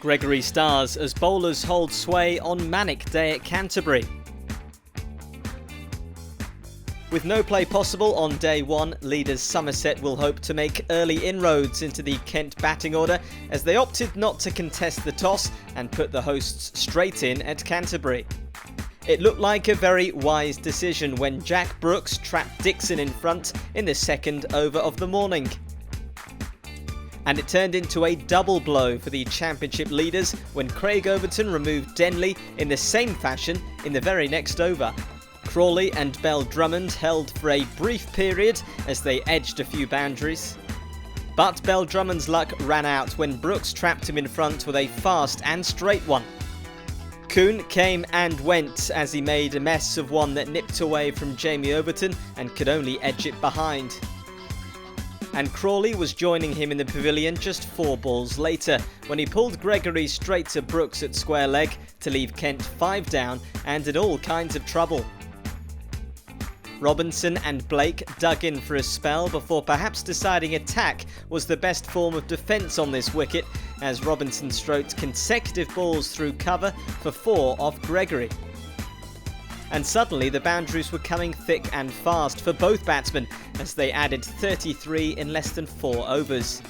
Gregory stars as bowlers hold sway on manic day at Canterbury. With no play possible on day one, leaders Somerset will hope to make early inroads into the Kent batting order as they opted not to contest the toss and put the hosts straight in at Canterbury. It looked like a very wise decision when Jack Brooks trapped Dixon in front in the second over of the morning. And it turned into a double blow for the championship leaders when Craig Overton removed Denley in the same fashion in the very next over. Crawley and Bell Drummond held for a brief period as they edged a few boundaries. But Bell Drummond's luck ran out when Brooks trapped him in front with a fast and straight one. Coon came and went as he made a mess of one that nipped away from Jamie Overton and could only edge it behind. And Crawley was joining him in the pavilion just 4 balls later when he pulled Gregory straight to Brooks at square leg to leave Kent 5 down and in all kinds of trouble. Robinson and Blake dug in for a spell before perhaps deciding attack was the best form of defence on this wicket as Robinson stroked consecutive balls through cover for 4 off Gregory. And suddenly the boundaries were coming thick and fast for both batsmen as they added 33 in less than 4 overs.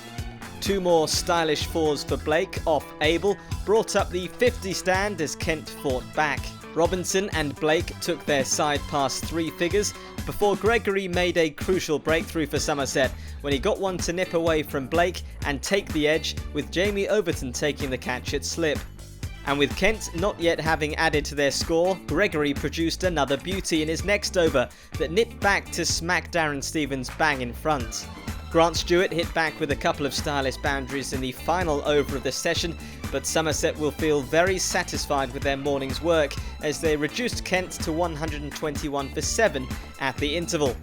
2 more stylish 4s for Blake off Abel brought up the 50 stand as Kent fought back. Robinson and Blake took their side past 3 figures before Gregory made a crucial breakthrough for Somerset when he got one to nip away from Blake and take the edge, with Jamie Overton taking the catch at slip. And with Kent not yet having added to their score, Gregory produced another beauty in his next over that nipped back to smack Darren Stevens bang in front. Grant Stewart hit back with a couple of stylish boundaries in the final over of the session, but Somerset will feel very satisfied with their morning's work as they reduced Kent to 121 for 7 at the interval.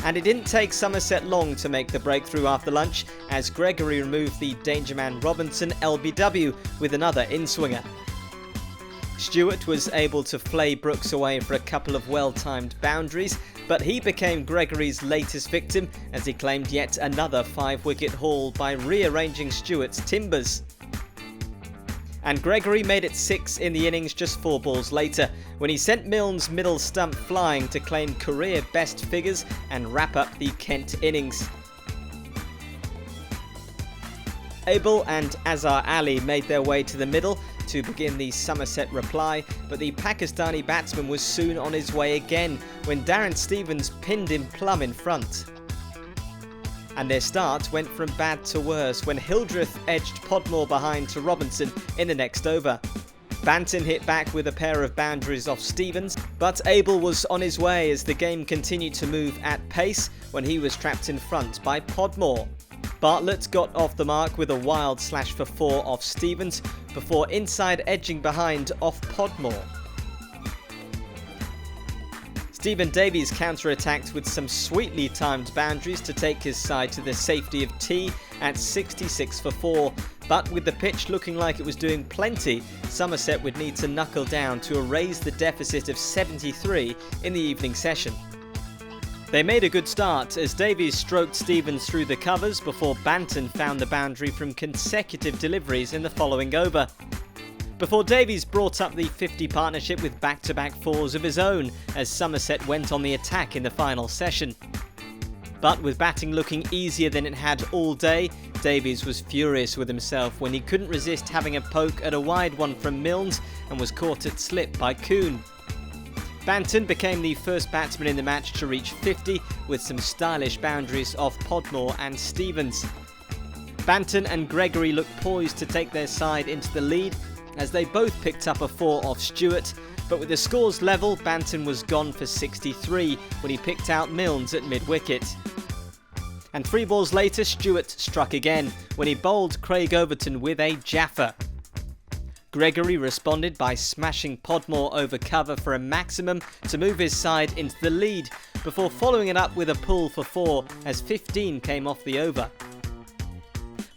And it didn't take Somerset long to make the breakthrough after lunch as Gregory removed the danger man Robinson LBW with another in-swinger. Stewart was able to flay Brooks away for a couple of well-timed boundaries, but he became Gregory's latest victim as he claimed yet another 5-wicket haul by rearranging Stewart's timbers. And Gregory made it 6 in the innings just 4 balls later when he sent Milne's middle stump flying to claim career best figures and wrap up the Kent innings. Abel and Azhar Ali made their way to the middle to begin the Somerset reply, but the Pakistani batsman was soon on his way again when Darren Stevens pinned him plumb in front. And their start went from bad to worse when Hildreth edged Podmore behind to Robinson in the next over. Banton hit back with a pair of boundaries off Stevens, but Abel was on his way as the game continued to move at pace when he was trapped in front by Podmore. Bartlett got off the mark with a wild slash for 4 off Stevens before inside edging behind off Podmore. Stephen Davies counter-attacked with some sweetly timed boundaries to take his side to the safety of tea at 66 for 4, but with the pitch looking like it was doing plenty, Somerset would need to knuckle down to erase the deficit of 73 in the evening session. They made a good start as Davies stroked Stevens through the covers before Banton found the boundary from consecutive deliveries in the following over. Before Davies brought up the 50 partnership with back-to-back 4s of his own as Somerset went on the attack in the final session. But with batting looking easier than it had all day, Davies was furious with himself when he couldn't resist having a poke at a wide one from Milnes and was caught at slip by Coon. Banton became the first batsman in the match to reach 50 with some stylish boundaries off Podmore and Stevens. Banton and Gregory looked poised to take their side into the lead as they both picked up a 4 off Stewart, but with the scores level, Banton was gone for 63 when he picked out Milnes at mid-wicket. And 3 balls later, Stewart struck again when he bowled Craig Overton with a jaffer. Gregory responded by smashing Podmore over cover for a maximum to move his side into the lead, before following it up with a pull for 4 as 15 came off the over.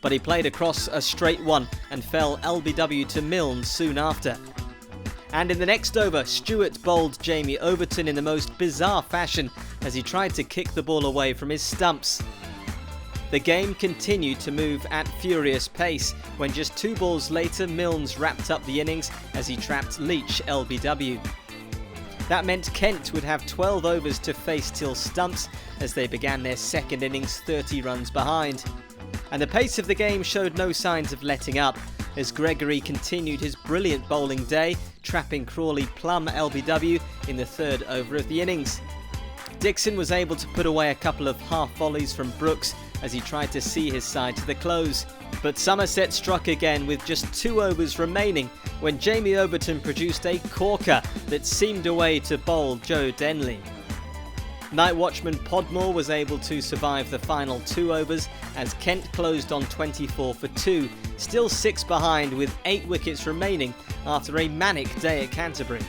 But he played across a straight one and fell LBW to Milnes soon after. And in the next over, Stewart bowled Jamie Overton in the most bizarre fashion as he tried to kick the ball away from his stumps. The game continued to move at furious pace when just 2 balls later Milnes wrapped up the innings as he trapped Leach LBW. That meant Kent would have 12 overs to face till stumps as they began their second innings 30 runs behind. And the pace of the game showed no signs of letting up as Gregory continued his brilliant bowling day, trapping Crawley Plum LBW in the 3rd over of the innings. Dixon was able to put away a couple of half volleys from Brooks as he tried to see his side to the close. But Somerset struck again with just 2 overs remaining when Jamie Overton produced a corker that seemed a way to bowl Joe Denley. Night watchman Podmore was able to survive the final 2 overs as Kent closed on 24 for 2, still 6 behind with 8 wickets remaining after a manic day at Canterbury.